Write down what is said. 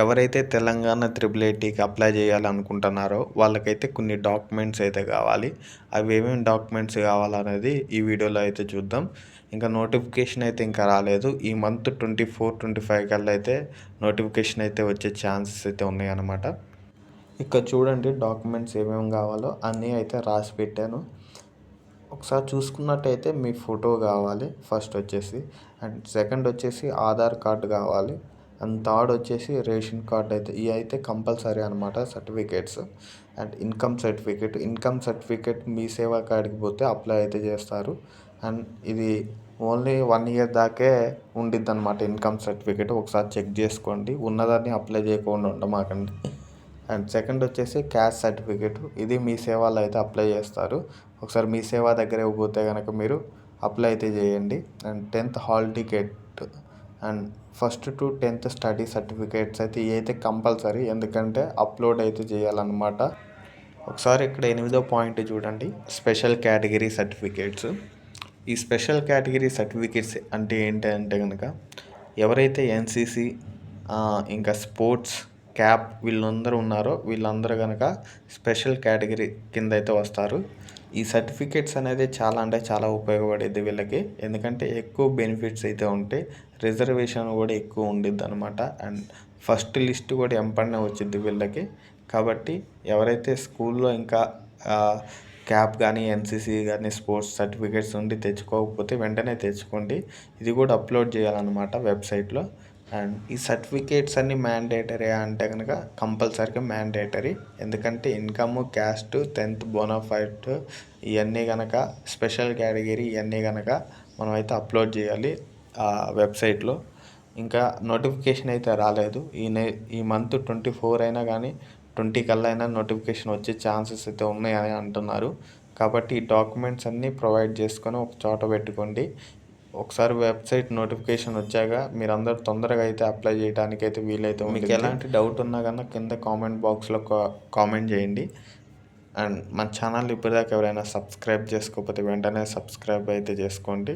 ఎవరైతే తెలంగాణ త్రిబుల్ ఐటీకి అప్లై చేయాలనుకుంటున్నారో వాళ్ళకైతే కొన్ని డాక్యుమెంట్స్ అయితే కావాలి. అవి ఏమేమి డాక్యుమెంట్స్ కావాలనేది ఈ వీడియోలో అయితే చూద్దాం. ఇంకా నోటిఫికేషన్ అయితే ఇంకా రాలేదు. ఈ మంత్ 24, 25 కల్లా అయితే నోటిఫికేషన్ అయితే వచ్చే ఛాన్సెస్ అయితే ఉన్నాయన్నమాట. ఇక్కడ చూడండి డాక్యుమెంట్స్ ఏమేమి కావాలో అన్నీ అయితే రాసి పెట్టాను. ఒకసారి చూసుకున్నట్టయితే మీ ఫోటో కావాలి ఫస్ట్ వచ్చేసి, అండ్ సెకండ్ వచ్చేసి ఆధార్ కార్డు కావాలి, అండ్ థర్డ్ వచ్చేసి రేషన్ కార్డ్ అయితే ఇవి అయితే కంపల్సరీ అనమాట సర్టిఫికేట్స్. అండ్ ఇన్కమ్ సర్టిఫికేట్ మీ సేవా కార్డుకి పోతే అప్లై అయితే చేస్తారు. అండ్ ఇది ఓన్లీ 1 ఇయర్ దాకే ఉండిద్ది అనమాట ఇన్కమ్ సర్టిఫికేట్. ఒకసారి చెక్ చేసుకోండి, ఉన్నదాన్ని అప్లై చేయకుండా ఉండమాకండి. అండ్ సెకండ్ వచ్చేసి క్యాస్ట్ సర్టిఫికేట్, ఇది మీ సేవలో అయితే అప్లై చేస్తారు. ఒకసారి మీ సేవ దగ్గర పోతే కనుక మీరు అప్లై అయితే చేయండి. And 10th hall ticket and first to 10th study certificates అయితే ఇవి అయితే కంపల్సరీ, ఎందుకంటే అప్లోడ్ అయితే చేయాలన్నమాట. ఒకసారి ఇక్కడ 8వ పాయింట్ చూడండి, స్పెషల్ కేటగిరీ సర్టిఫికేట్స్. ఈ స్పెషల్ కేటగిరీ సర్టిఫికేట్స్ అంటే ఏంటంటే కనుక ఎవరైతే ఎన్సీసీ ఇంకా స్పోర్ట్స్ క్యాప్ వీళ్ళందరూ ఉన్నారో వీళ్ళందరూ కనుక స్పెషల్ కేటగిరీ కింద అయితే వస్తారు. ఈ సర్టిఫికేట్స్ అనేది చాలా అంటే చాలా ఉపయోగపడేది వీళ్ళకి, ఎందుకంటే ఎక్కువ బెనిఫిట్స్ అయితే ఉంటాయి, రిజర్వేషన్ కూడా ఎక్కువ ఉండిద్ది అనమాట. అండ్ ఫస్ట్ లిస్ట్ కూడా ఎంపడినే వచ్చింది వీళ్ళకి. కాబట్టి ఎవరైతే స్కూల్లో ఇంకా క్యాప్ కానీ ఎన్సీసీ కానీ స్పోర్ట్స్ సర్టిఫికేట్స్ ఉండి తెచ్చుకోకపోతే వెంటనే తెచ్చుకోండి. ఇది కూడా అప్లోడ్ చేయాలన్నమాట వెబ్సైట్లో. అండ్ ఈ సర్టిఫికేట్స్ అన్నీ మ్యాండేటరీ అంటే కనుక కంపల్సరీగా మ్యాండేటరీ, ఎందుకంటే ఇన్కమ్, క్యాస్ట్, 10th బోనాఫైడ్ ఇవన్నీ కనుక స్పెషల్ కేటగిరీ ఇవన్నీ కనుక మనం అయితే అప్లోడ్ చేయాలి ఆ వెబ్సైట్లో. ఇంకా నోటిఫికేషన్ అయితే రాలేదు. ఈ మంత్ 24 అయినా కానీ 20 కల్లా అయినా నోటిఫికేషన్ వచ్చే ఛాన్సెస్ అయితే ఉన్నాయని అంటున్నారు. కాబట్టి ఈ డాక్యుమెంట్స్ అన్నీ ప్రొవైడ్ చేసుకొని ఒక చోట పెట్టుకోండి. ఒకసారి వెబ్సైట్ నోటిఫికేషన్ వచ్చాక మీరందరూ తొందరగా అయితే అప్లై చేయడానికి అయితే వీలైతే ఉంది. మీకు ఎలాంటి డౌట్ ఉన్నా కన్నా కింద కామెంట్ బాక్స్లో కామెంట్ చేయండి. అండ్ మన ఛానల్ ఇప్పటిదాకా ఎవరైనా సబ్స్క్రైబ్ చేసుకోకపోతే వెంటనే సబ్స్క్రైబ్ అయితే చేసుకోండి.